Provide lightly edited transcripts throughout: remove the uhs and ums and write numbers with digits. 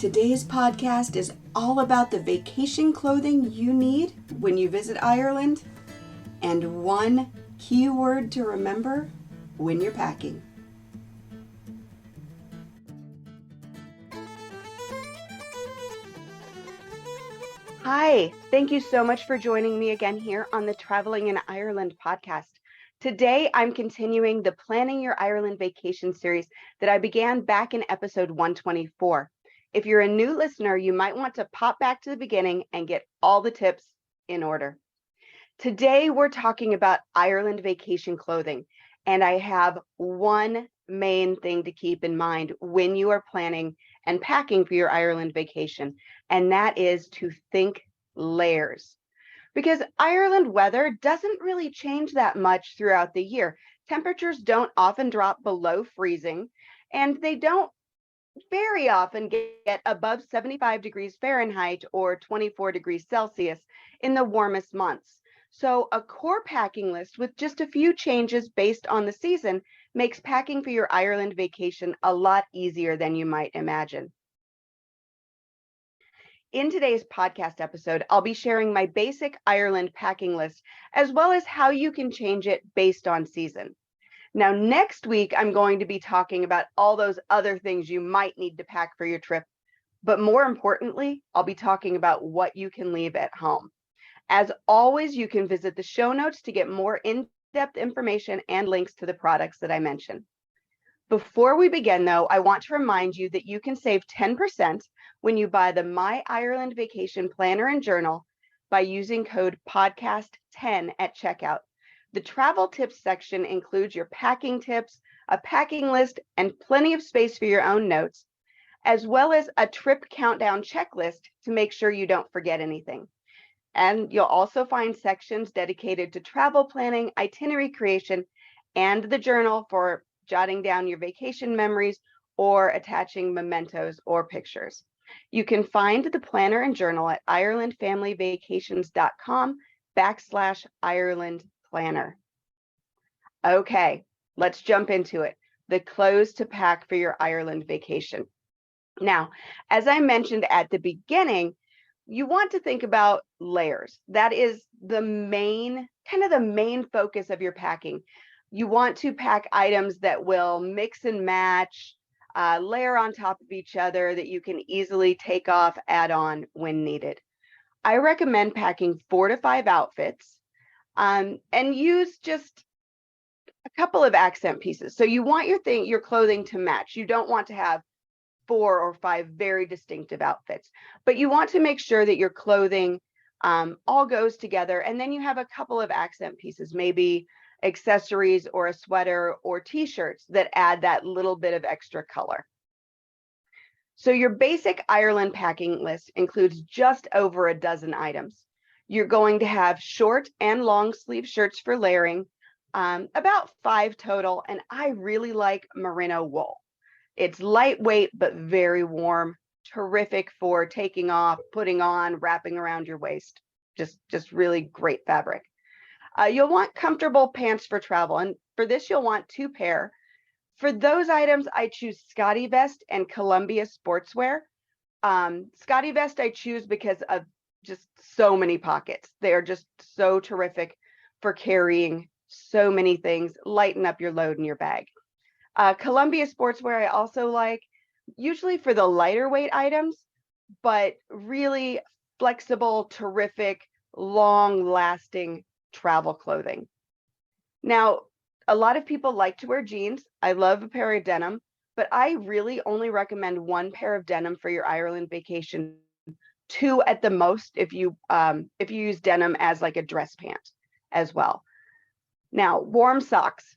Today's podcast is all about the vacation clothing you need when you visit Ireland and one key word to remember when you're packing. Hi, thank you so much for joining me again here on the Traveling in Ireland podcast. Today, I'm continuing the Planning Your Ireland Vacation series that I began back in episode 124. If you're a new listener, you might want to pop back to the beginning and get all the tips in order. Today, we're talking about Ireland vacation clothing, and I have one main thing to keep in mind when you are planning and packing for your Ireland vacation, and that is to think layers. Because Ireland weather doesn't really change that much throughout the year. Temperatures don't often drop below freezing, and they don't very often get above 75 degrees Fahrenheit or 24 degrees Celsius in the warmest months. So a core packing list with just a few changes based on the season makes packing for your Ireland vacation a lot easier than you might imagine. In today's podcast episode, I'll be sharing my basic Ireland packing list, as well as how you can change it based on season. Now, next week, I'm going to be talking about all those other things you might need to pack for your trip. But more importantly, I'll be talking about what you can leave at home. As always, you can visit the show notes to get more in-depth information and links to the products that I mentioned. Before we begin, though, I want to remind you that you can save 10% when you buy the My Ireland Vacation Planner and Journal by using code podcast10 at checkout. The travel tips section includes your packing tips, a packing list, and plenty of space for your own notes, as well as a trip countdown checklist to make sure you don't forget anything. And you'll also find sections dedicated to travel planning, itinerary creation, and the journal for jotting down your vacation memories or attaching mementos or pictures. You can find the planner and journal at IrelandFamilyVacations.com/Ireland Planner. Okay, let's jump into it. The clothes to pack for your Ireland vacation. Now, as I mentioned at the beginning, you want to think about layers. That is the main focus of your packing. You want to pack items that will mix and match, layer on top of each other that you can easily take off, add on when needed. I recommend packing 4 to 5 outfits and use just a couple of accent pieces. So you want your clothing to match. You don't want to have 4 or 5 very distinctive outfits, but you want to make sure that your clothing all goes together. And then you have a couple of accent pieces, maybe accessories or a sweater or t-shirts that add that little bit of extra color. So your basic Ireland packing list includes just over a dozen items. You're going to have short and long sleeve shirts for layering, about 5 total, and I really like merino wool. It's lightweight but very warm, terrific for taking off, putting on, wrapping around your waist. Just really great fabric. You'll want comfortable pants for travel, and for this you'll want 2 pair. For those items, I choose Scotty Vest and Columbia Sportswear. Scotty Vest I choose because of just so many pockets. They are just so terrific for carrying so many things, lighten up your load in your bag. Columbia Sportswear I also like, usually for the lighter weight items, but really flexible, terrific, long-lasting travel clothing. Now, a lot of people like to wear jeans. I love a pair of denim, but I really only recommend 1 pair of denim for your Ireland vacation, 2 at the most if you use denim as like a dress pant as well. Now, warm socks.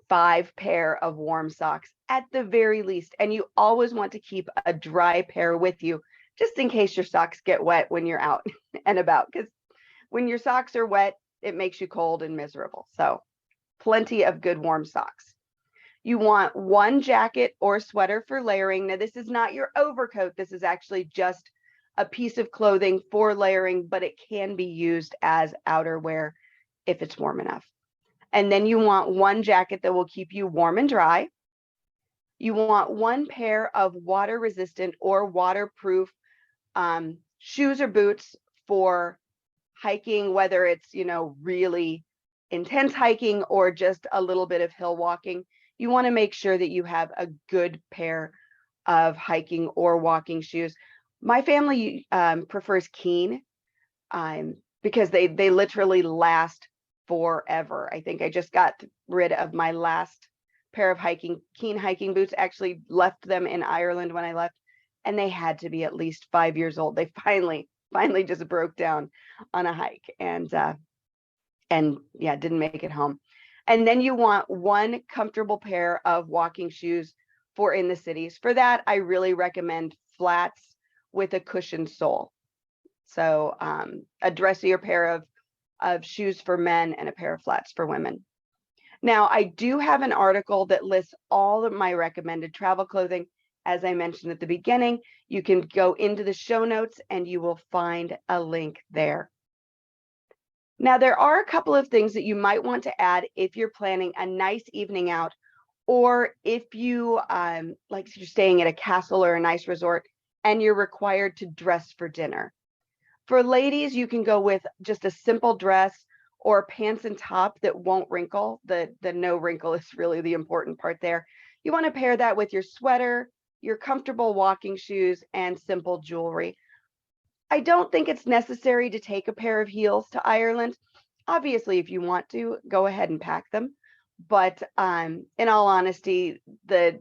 5 pair of warm socks at the very least, and you always want to keep a dry pair with you just in case your socks get wet when you're out and about, because when your socks are wet, it makes you cold and miserable. So plenty of good warm socks. You want 1 jacket or sweater for layering. Now, this is not your overcoat. This is actually just a piece of clothing for layering, but it can be used as outerwear if it's warm enough. And then you want 1 jacket that will keep you warm and dry. You want one pair of water resistant or waterproof shoes or boots for hiking, whether it's, really intense hiking or just a little bit of hill walking. You want to make sure that you have a good pair of hiking or walking shoes. My family prefers Keen because they literally last forever. I think I just got rid of my last pair of Keen hiking boots. Actually left them in Ireland when I left, and they had to be at least 5 years old. They finally just broke down on a hike, and yeah, didn't make it home. And then you want one comfortable pair of walking shoes for in the cities. For that, I really recommend flats with a cushioned sole. So a dressier pair of shoes for men and a pair of flats for women. Now, I do have an article that lists all of my recommended travel clothing. As I mentioned at the beginning, you can go into the show notes and you will find a link there. Now, there are a couple of things that you might want to add if you're planning a nice evening out, or if you like you're staying at a castle or a nice resort and you're required to dress for dinner. For ladies, you can go with just a simple dress or pants and top that won't wrinkle. The no wrinkle is really the important part there. You want to pair that with your sweater, your comfortable walking shoes, and simple jewelry. I don't think it's necessary to take a pair of heels to Ireland. Obviously, if you want to, go ahead and pack them. But in all honesty, the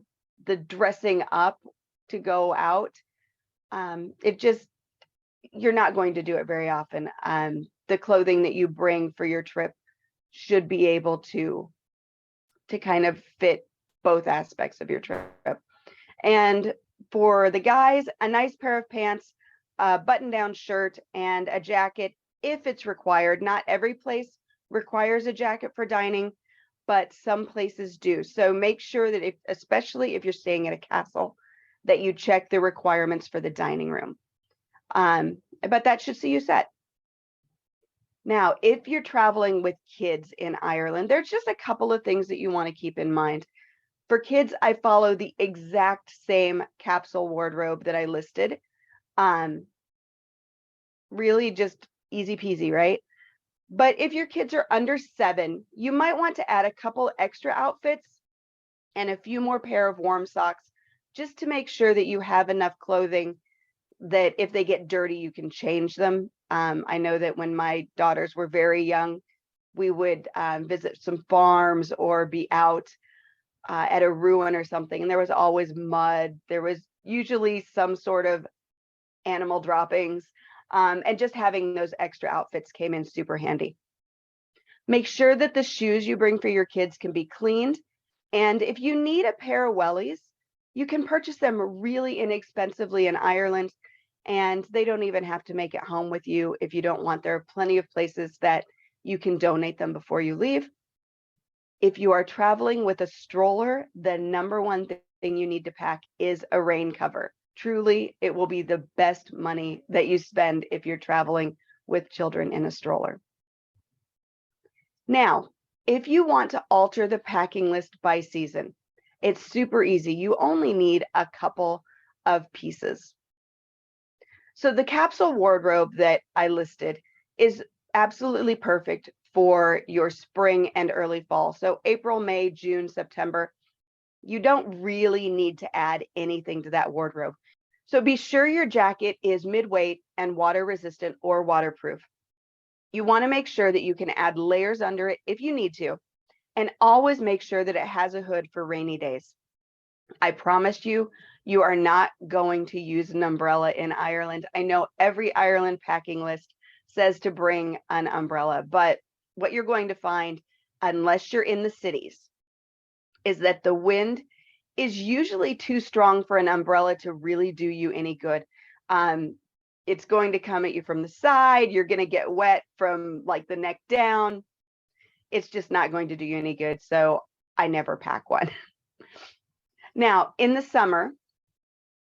dressing up to go out, you're not going to do it very often. The clothing that you bring for your trip should be able to kind of fit both aspects of your trip. And for the guys, a nice pair of pants, a button-down shirt, and a jacket if it's required. Not every place requires a jacket for dining, but some places do. So make sure that especially if you're staying at a castle, that you check the requirements for the dining room. But that should see you set. Now, if you're traveling with kids in Ireland, there's just a couple of things that you want to keep in mind. For kids, I follow the exact same capsule wardrobe that I listed. Really just easy peasy, right? But if your kids are under 7, you might want to add a couple extra outfits and a few more pair of warm socks, just to make sure that you have enough clothing that if they get dirty, you can change them. I know that when my daughters were very young, we would visit some farms or be out at a ruin or something, and there was always mud. There was usually some sort of animal droppings, and just having those extra outfits came in super handy. Make sure that the shoes you bring for your kids can be cleaned, and if you need a pair of wellies, you can purchase them really inexpensively in Ireland, and they don't even have to make it home with you if you don't want. There are plenty of places that you can donate them before you leave. If you are traveling with a stroller, the number one thing you need to pack is a rain cover. Truly, it will be the best money that you spend if you're traveling with children in a stroller. Now, if you want to alter the packing list by season, it's super easy. You only need a couple of pieces. So the capsule wardrobe that I listed is absolutely perfect for your spring and early fall. So April, May, June, September, you don't really need to add anything to that wardrobe. So be sure your jacket is mid-weight and water resistant or waterproof. You want to make sure that you can add layers under it if you need to, and always make sure that it has a hood for rainy days. I promise you, you are not going to use an umbrella in Ireland. I know every Ireland packing list says to bring an umbrella, but what you're going to find, unless you're in the cities, is that the wind is usually too strong for an umbrella to really do you any good. It's going to come at you from the side. You're going to get wet from like the neck down. It's just not going to do you any good. So I never pack one. Now, in the summer,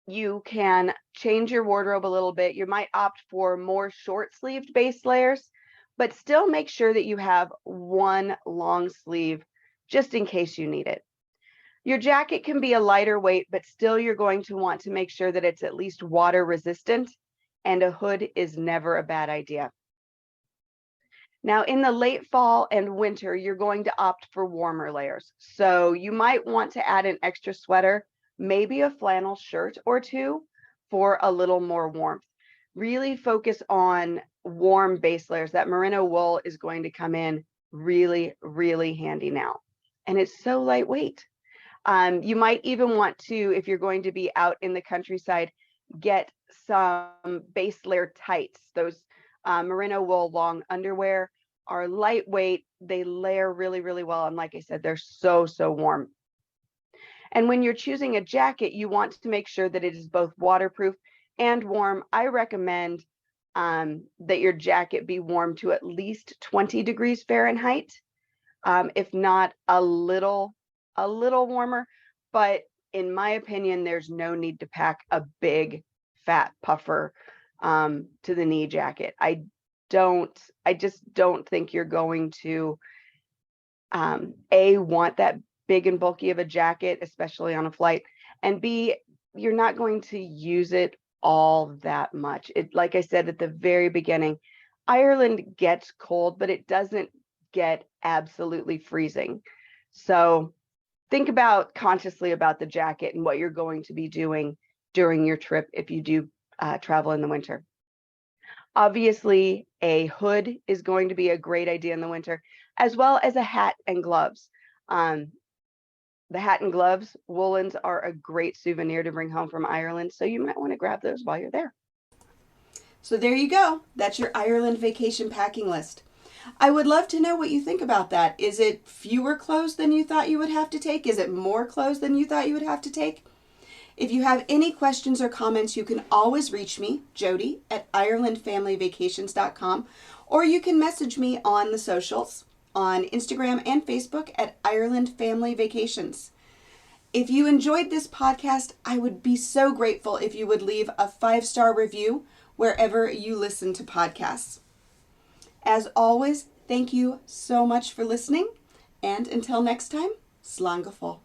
you can change your wardrobe a little bit. You might opt for more short-sleeved base layers, but still make sure that you have one long sleeve just in case you need it. Your jacket can be a lighter weight, but still you're going to want to make sure that it's at least water resistant, and a hood is never a bad idea. Now, in the late fall and winter, you're going to opt for warmer layers. So you might want to add an extra sweater, maybe a flannel shirt or two for a little more warmth. Really focus on warm base layers. That merino wool is going to come in really, really handy now. And it's so lightweight. You might even want to, if you're going to be out in the countryside, get some base layer tights. Those merino wool long underwear are lightweight. They layer really, really well. And like I said, they're so, so warm. And when you're choosing a jacket, you want to make sure that it is both waterproof and warm. I recommend that your jacket be warm to at least 20 degrees Fahrenheit, if not a little warmer. But in my opinion, there's no need to pack a big fat puffer to the knee jacket. I just don't think you're going to A, want that big and bulky of a jacket, especially on a flight, and B, you're not going to use it all that much. It, like I said at the very beginning, Ireland gets cold, but it doesn't get absolutely freezing. So think consciously about the jacket and what you're going to be doing during your trip if you do travel in the winter. Obviously, a hood is going to be a great idea in the winter, as well as a hat and gloves. The hat and gloves, woolens, are a great souvenir to bring home from Ireland, so you might want to grab those while you're there. So there you go. That's your Ireland vacation packing list. I would love to know what you think about that. Is it fewer clothes than you thought you would have to take? Is it more clothes than you thought you would have to take? If you have any questions or comments, you can always reach me, Jody, at IrelandFamilyVacations.com, or you can message me on the socials, on Instagram and Facebook at Ireland Family Vacations. If you enjoyed this podcast, I would be so grateful if you would leave a 5-star review wherever you listen to podcasts. As always, thank you so much for listening, and until next time, slán go fóill.